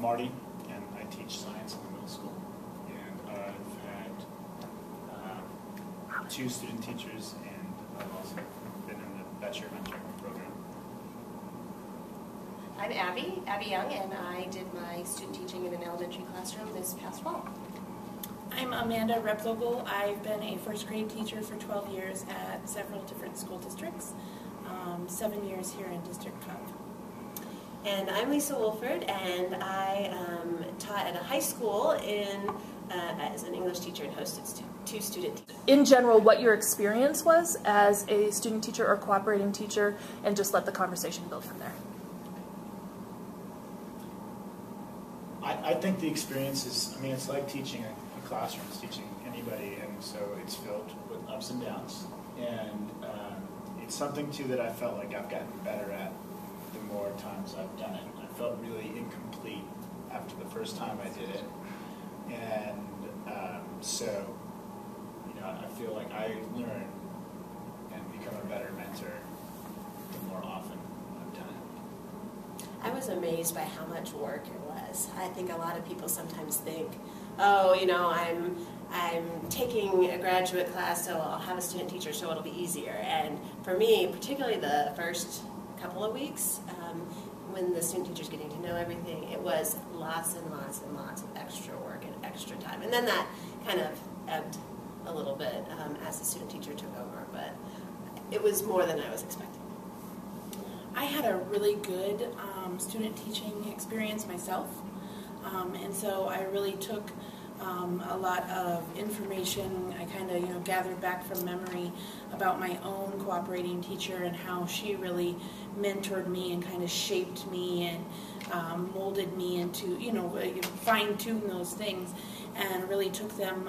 Marty, and I teach science in the middle school. And I've had 2 student teachers, and I've also been in the Bachelor Mentoring program. I'm Abby Young, and I did my student teaching in an elementary classroom this past fall. I'm Amanda Replogle. I've been a first grade teacher for 12 years at several different school districts, 7 years here in District 12. And I'm Lisa Wolford, and I taught at a high school as an English teacher and hosted 2 student teachers. In general, what your experience was as a student teacher or cooperating teacher, and just let the conversation build from there. I think the experience is, I mean, it's like teaching a classroom, it's teaching anybody, and so it's filled with ups and downs. And it's something, too, that I felt like I've gotten better at the more times I've done it. I felt really incomplete after the first time I did it. And so, you know, I feel like I learn and become a better mentor the more often I've done it. I was amazed by how much work it was. I think a lot of people sometimes think, oh, you know, I'm taking a graduate class, so I'll have a student teacher, so it'll be easier. And for me, particularly the first couple of weeks, when the student teacher's getting to know everything, it was lots and lots and lots of extra work and extra time. And then that kind of ebbed a little bit as the student teacher took over, but it was more than I was expecting. I had a really good student teaching experience myself, and so I really took a lot of information. I kind of gathered back from memory about my own cooperating teacher and how she really mentored me and kind of shaped me and molded me into, fine-tune those things, and really took them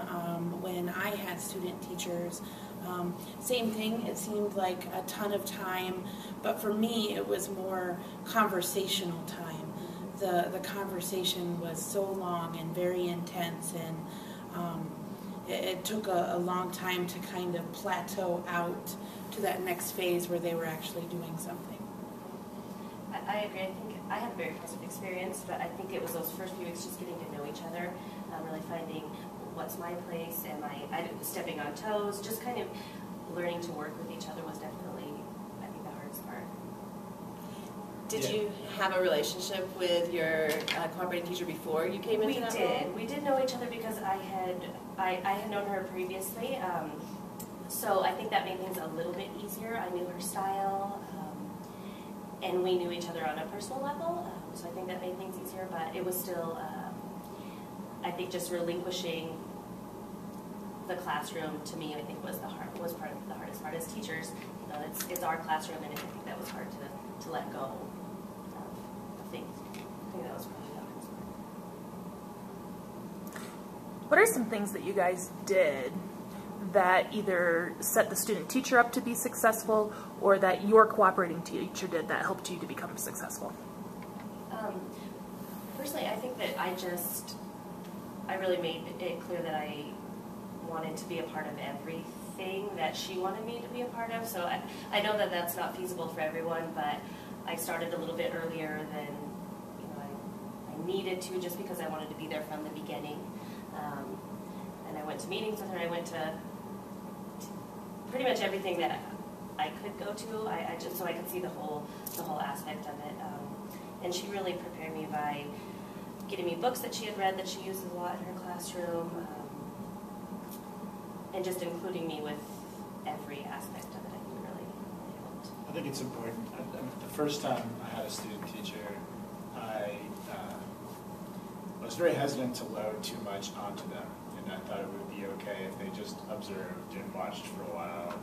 when I had student teachers. Same thing, it seemed like a ton of time, but for me it was more conversational time. The conversation was so long and very intense, and it took a long time to kind of plateau out to that next phase where they were actually doing something. I agree. I think I had a very positive experience, but I think it was those first few weeks just getting to know each other, really finding what's my place, am I stepping on toes, just kind of learning to work with each other was definitely, I think, the hardest part. Did you have a relationship with your cooperating teacher before you came into that role? We did know each other because I had known her previously, so I think that made things a little bit easier. I knew her style, and we knew each other on a personal level, so I think that made things easier, but it was still, I think, just relinquishing the classroom to me, I think, was part of the hardest part. As teachers, it's our classroom, and I think that was hard to let go of things. I think that was probably the hardest part. What are some things that you guys did that either set the student teacher up to be successful, or that your cooperating teacher did that helped you to become successful? Personally, I think that I really made it clear that I wanted to be a part of everything that she wanted me to be a part of. So I know that that's not feasible for everyone, but I started a little bit earlier than I needed to, just because I wanted to be there from the beginning. And I went to meetings with her. I went to pretty much everything that I could go to. I just so I could see the whole aspect of it. And she really prepared me by getting me books that she had read that she uses a lot in her classroom, and just including me with every aspect of it. I think really helped. I think it's important. The first time I had a student teacher, I was very hesitant to load too much onto them, and I thought it would be okay if they just observed and watched for a while,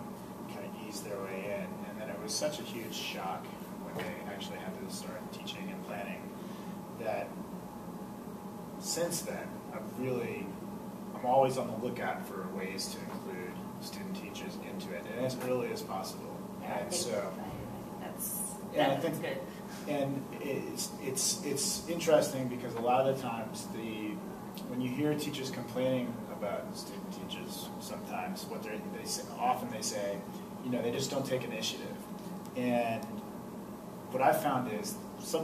kind of eased their way in. And then it was such a huge shock when they actually had to start teaching and planning that since then I'm always on the lookout for ways to include student teachers into it, and as early as possible. Yeah, and so that's good. And it's interesting because a lot of the times when you hear teachers complaining about student teachers, sometimes they say, they just don't take initiative. And what I found is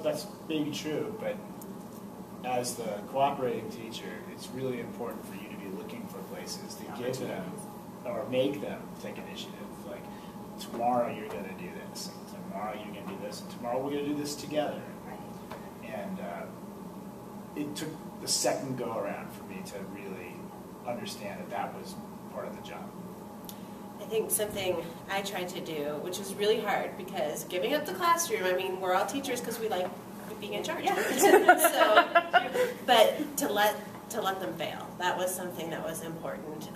that's maybe true, but as the cooperating teacher, it's really important for you to be looking for places to give them or make them take initiative. Like, tomorrow you're going to do this, and tomorrow you're going to do this, and tomorrow we're going to do this together. And it took the second go around for me to really understand that that was part of the job. I think something I tried to do, which is really hard because giving up the classroom, I mean, we're all teachers because we like being in charge. So, but to let them fail, that was something that was important.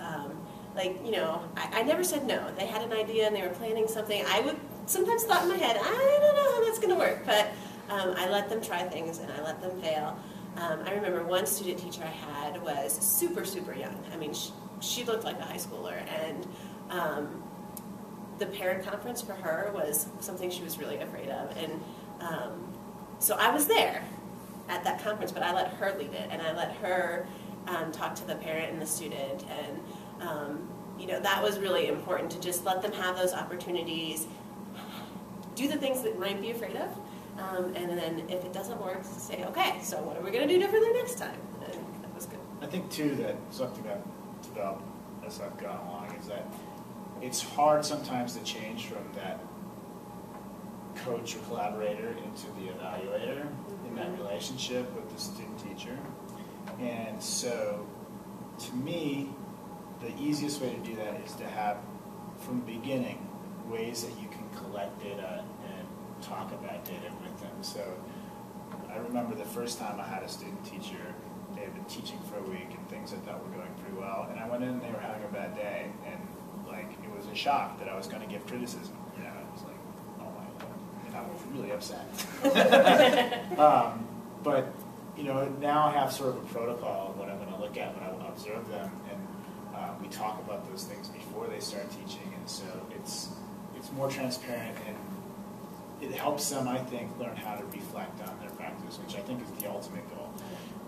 Like, you know, I never said no. They had an idea and they were planning something. I would sometimes thought in my head, I don't know how that's going to work, but I let them try things and I let them fail. I remember one student teacher I had was super, super young. I mean, she looked like a high schooler, and the parent conference for her was something she was really afraid of. And so I was there at that conference, but I let her lead it, and I let her talk to the parent and the student. And, you know, that was really important to just let them have those opportunities, do the things that they might be afraid of. And then if it doesn't work, say, okay, so what are we going to do differently next time? And that was good. I think, too, that something that developed as I've gone along is that it's hard sometimes to change from that coach or collaborator into the evaluator in that relationship with the student teacher. And so, to me, the easiest way to do that is to have, from the beginning, ways that you can collect data and talk about data with them. So I remember the first time I had a student teacher, they had been teaching for a week and things I thought were going pretty well, and I went in and they were having a bad day, and like it was a shock that I was going to give criticism. You know, I was like, oh my God, and I was really upset. But you know, now I have sort of a protocol of what I'm going to look at when I observe them, and we talk about those things before they start teaching, and so it's more transparent, and it helps them, I think, learn how to reflect on their practice, which I think is the ultimate goal.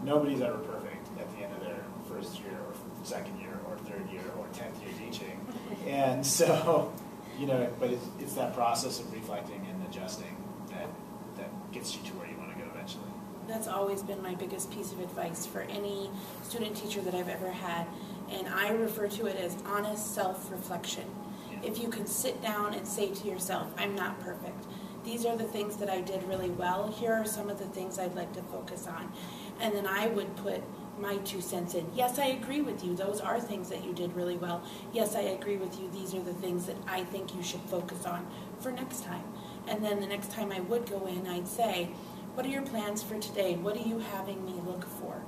Nobody's ever perfect at the end of their first year or second year or third year or 10th year teaching. And so, you know, but it's that process of reflecting and adjusting that gets you to where you want to go eventually. That's always been my biggest piece of advice for any student teacher that I've ever had, and I refer to it as honest self-reflection. Yeah. If you can sit down and say to yourself, I'm not perfect. These are the things that I did really well. Here are some of the things I'd like to focus on. And then I would put my 2 cents in. Yes, I agree with you. Those are things that you did really well. Yes, I agree with you. These are the things that I think you should focus on for next time. And then the next time I would go in, I'd say, what are your plans for today? What are you having me look for?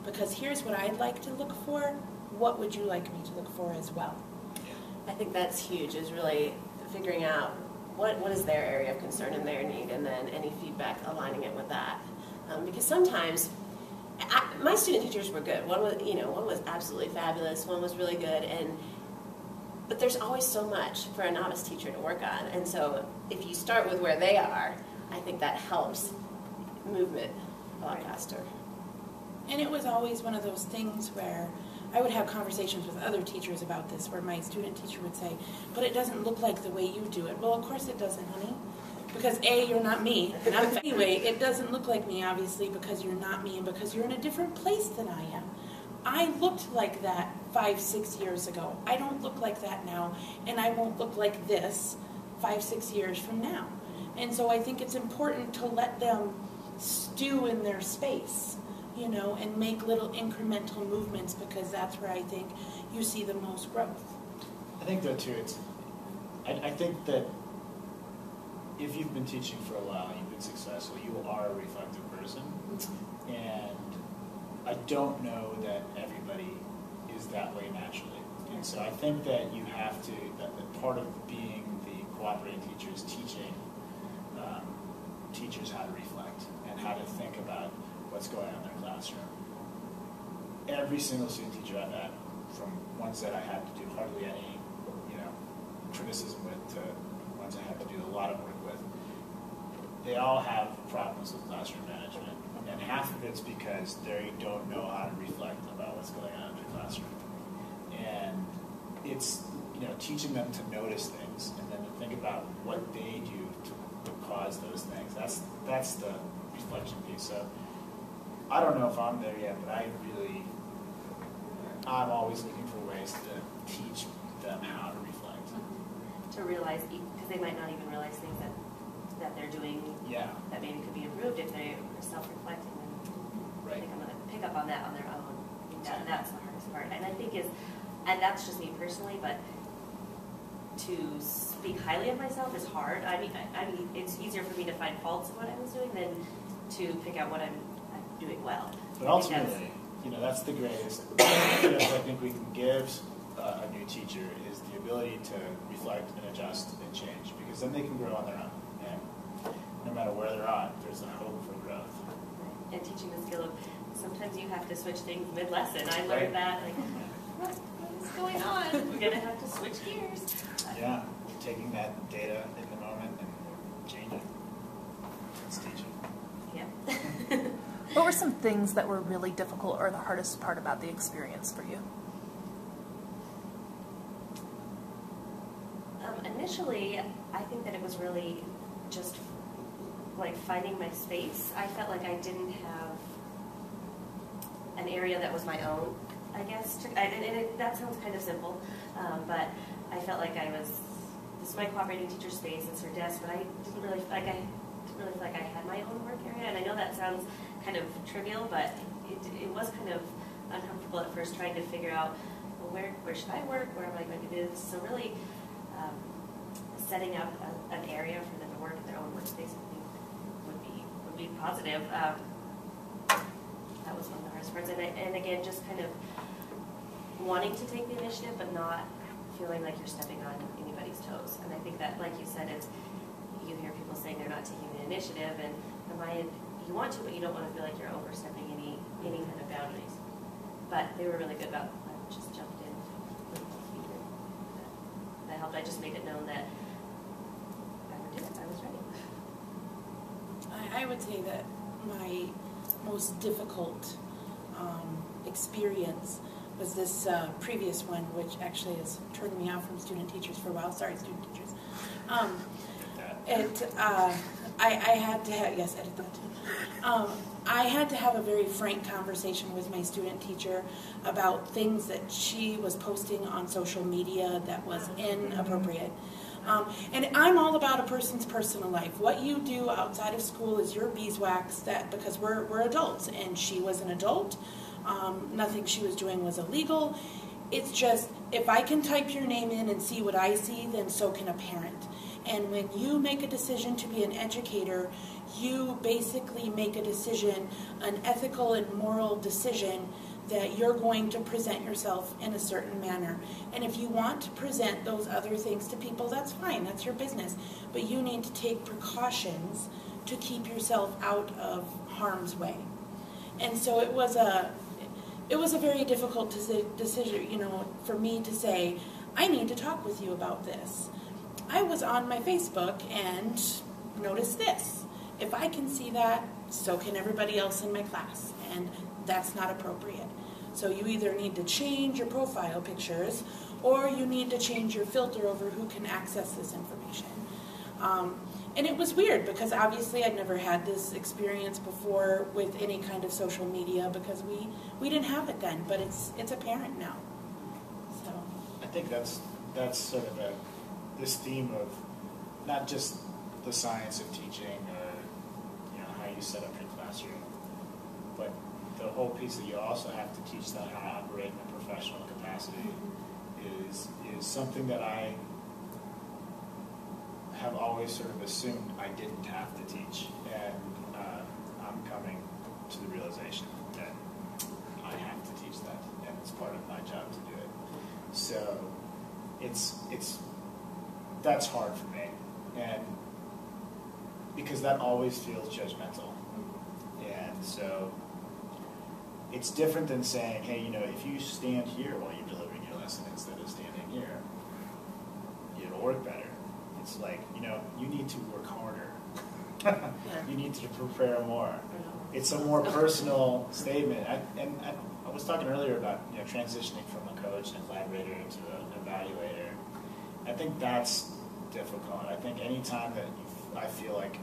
Because here's what I'd like to look for. What would you like me to look for as well? I think that's huge, is really figuring out what is their area of concern and their need, and then any feedback, aligning it with that. Because sometimes, my student teachers were good. One was absolutely fabulous. One was really good, but there's always so much for a novice teacher to work on. And so, if you start with where they are, I think that helps movement a lot faster. And it was always one of those things where I would have conversations with other teachers about this, where my student teacher would say, but it doesn't look like the way you do it. Well, of course it doesn't, honey. Because A, you're not me. And anyway, it doesn't look like me, obviously, because you're not me and because you're in a different place than I am. I looked like that 5-6 years ago. I don't look like that now, and I won't look like this 5-6 years from now. And so I think it's important to let them stew in their space, you know, and make little incremental movements, because that's where I think you see the most growth. I think though too, I think that if you've been teaching for a while, you've been successful, you are a reflective person. And I don't know that everybody is that way naturally. And so I think that you have to, that part of being the cooperating teacher is teaching teachers how to reflect and how to think about what's going on in their classroom. Every single student teacher I've had, from ones that I had to do hardly any, criticism with, to ones I had to do a lot of work with, they all have problems with classroom management. And half of it's because they don't know how to reflect about what's going on in their classroom. And it's, teaching them to notice things and then to think about what they do to cause those things. That's the reflection piece. So I don't know if I'm there yet, but I'm always looking for ways to teach them how to reflect. To realize, because they might not even realize things that they're doing that maybe could be improved if they're self-reflecting. And I think I'm going to pick up on that on their own. That's the hardest part. And I think and that's just me personally, but to speak highly of myself is hard. I mean, it's easier for me to find faults in what I was doing than to pick out what I'm doing well. But ultimately, that's the greatest gift I think we can give a new teacher is the ability to reflect and adjust and change, because then they can grow on their own. And no matter where they're at, there's a hope for growth. And teaching the skill of sometimes you have to switch things mid-lesson. I learned that, like, what is going on? We're going to have to switch gears. Yeah, taking that data in the moment and changing. That's teaching. Yeah. What were some things that were really difficult or the hardest part about the experience for you? Initially, I think that it was really just like finding my space. I felt like I didn't have an area that was my own, I guess. That sounds kind of simple, but I felt like this is my cooperating teacher space, it's her desk, but I didn't really feel like I had my own work area. And I know that sounds kind of trivial, but it was kind of uncomfortable at first trying to figure out, well, where should I work? Where am I going to do this? So really setting up an area for them to work in their own workspace would be positive. That was one of the hardest parts. And again, just kind of wanting to take the initiative, but not feeling like you're stepping on anybody's toes. And I think that, like you said, you hear people saying they're not taking the initiative, and you want to, but you don't want to feel like you're overstepping any kind of boundaries. But they were really good about just jumped in. That helped. I just made it known that if I ever did it, I was ready. I would say that my most difficult experience was this previous one, which actually has turned me off from student teachers for a while. Sorry, student teachers. I had to have, yes, edit that too. I had to have a very frank conversation with my student teacher about things that she was posting on social media that was inappropriate. And I'm all about a person's personal life. What you do outside of school is your beeswax, because we're adults, and she was an adult. Nothing she was doing was illegal. It's just, if I can type your name in and see what I see, then so can a parent. And when you make a decision to be an educator, you basically make a decision, an ethical and moral decision, that you're going to present yourself in a certain manner. And if you want to present those other things to people, that's fine, that's your business. But you need to take precautions to keep yourself out of harm's way. And so it was a very difficult decision, for me to say, I need to talk with you about this. I was on my Facebook and noticed this. If I can see that, so can everybody else in my class, and that's not appropriate. So you either need to change your profile pictures, or you need to change your filter over who can access this information. And it was weird, because obviously I'd never had this experience before with any kind of social media, because we didn't have it then, but it's apparent now. So I think that's sort of this theme of not just the science of teaching or how you set up your classroom, but the whole piece that you also have to teach them how to operate in a professional capacity is something that I have always sort of assumed I didn't have to teach, and I'm coming to the realization that I have to teach that, and it's part of my job to do it. So that's hard for me, and because that always feels judgmental. And so it's different than saying, hey, if you stand here while you're delivering your lesson instead of standing here, it'll work better. It's like, you need to work harder. You need to prepare more. It's a more personal statement. I was talking earlier about transitioning from a coach and a collaborator to an evaluator. I think that's difficult. I think any time that I feel like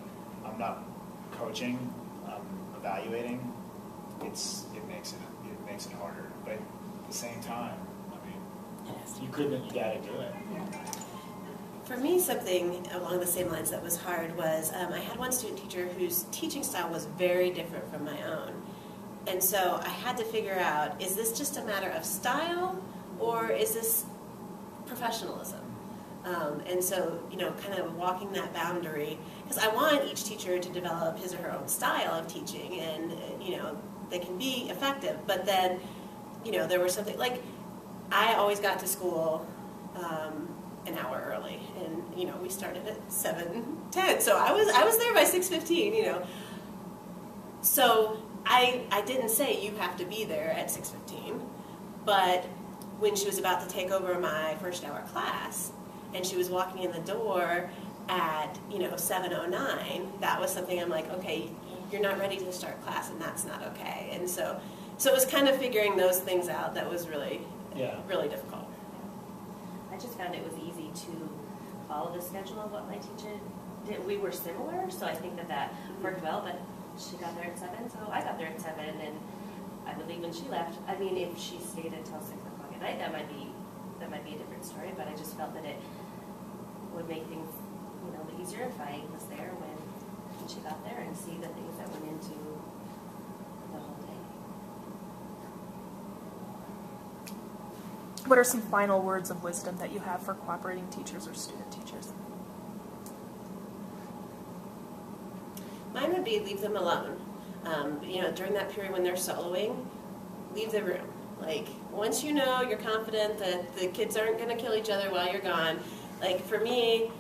I'm not coaching, I'm evaluating, it makes it harder. But at the same time, I mean, Yes. you gotta do it. For me, something along the same lines that was hard was I had one student teacher whose teaching style was very different from my own. And so I had to figure out, is this just a matter of style or is this professionalism? And so, kind of walking that boundary, because I want each teacher to develop his or her own style of teaching and, they can be effective. But then, there was something, like, I always got to school an hour early, and we started at 7:10, so I was there by 6:15. So I didn't say you have to be there at 6:15, but when she was about to take over my first hour class, and she was walking in the door at 7:09, that was something I'm like, okay, you're not ready to start class, and that's not okay. And so it was kind of figuring those things out that was really really difficult. I just found it was easy to follow the schedule of what my teacher did. We were similar, so I think that worked well, but she got there at 7, so I got there at 7, and I would leave when she left. I mean, if she stayed until 6 o'clock at night, that might be a different story, but I just felt that it would make things, easier if I was there when she got there and see the things that went into the whole day. What are some final words of wisdom that you have for cooperating teachers or student teachers? Mine would be leave them alone. During that period when they're soloing, leave the room. Like, once you're confident that the kids aren't going to kill each other while you're gone, like for me,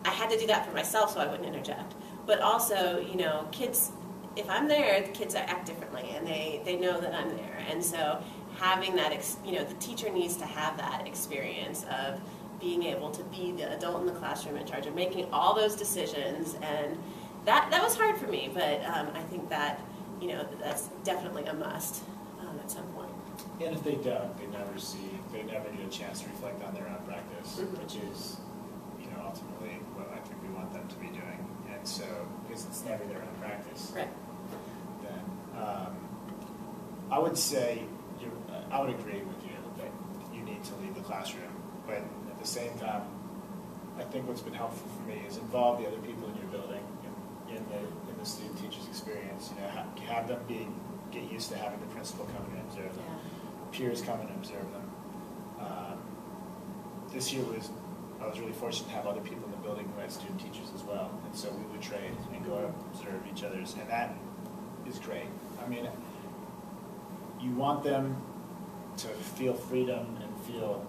I had to do that for myself so I wouldn't interject. But also, kids, if I'm there, the kids act differently, and they know that I'm there. And so having that, the teacher needs to have that experience of being able to be the adult in the classroom in charge of making all those decisions. And that was hard for me, but I think that, that's definitely a must at some point. And if they don't, they never get a chance to reflect on their own practice, which is, ultimately what I think we want them to be doing. And so, because it's never their own practice, right? Then I would say, I would agree with you that you need to leave the classroom, but at the same time, I think what's been helpful for me is involve the other people in your building in the student teacher's experience. Have them get used to having the principal come in and observe them, peers come and observe them. This year I was really fortunate to have other people in the building who had student teachers as well, and so we would trade and go out and observe each other's, and that is great. I mean, you want them to feel freedom and feel,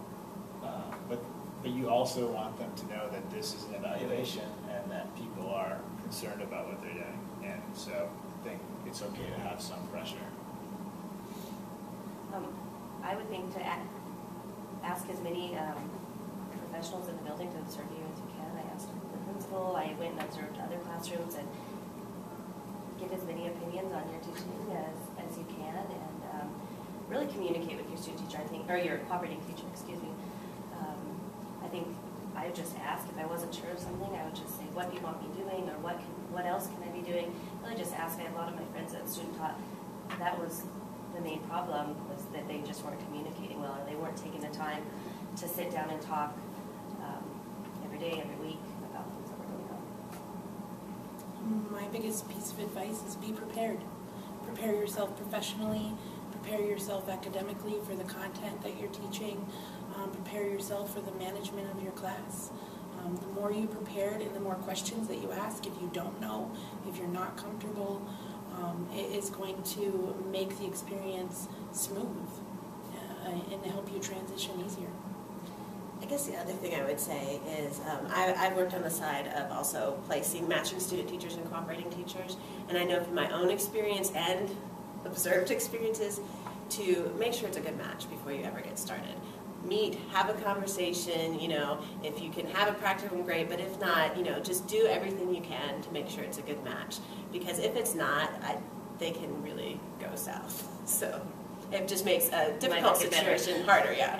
but you also want them to know that this is an evaluation and that people are concerned about what they're doing, and so I think it's okay to have some pressure. I would think to ask as many professionals in the building to observe you as you can. I asked the principal, I went and observed other classrooms, and get as many opinions on your teaching as you can, and really communicate with your student teacher, I think, or your cooperating teacher, excuse me. I think I would just ask if I wasn't sure of something. I would just say, what do you want me doing, or what else can I be doing? Really just ask. I had a lot of my friends that student taught, that was the main problem, was that they just weren't communicating well, or they weren't taking the time to sit down and talk every day, every week about things that were going on. My biggest piece of advice is be prepared. Prepare yourself professionally, prepare yourself academically for the content that you're teaching, prepare yourself for the management of your class. The more you prepared and the more questions that you ask, if you don't know, if you're not comfortable, it is going to make the experience smooth and help you transition easier. I guess the other thing I would say is I've worked on the side of also matching student teachers and cooperating teachers, and I know from my own experience and observed experiences to make sure it's a good match before you ever get started. Meet, have a conversation, if you can have a practicum, great, but if not, just do everything you can to make sure it's a good match, because if it's not, they can really go south. So it just makes a difficult situation harder, yeah.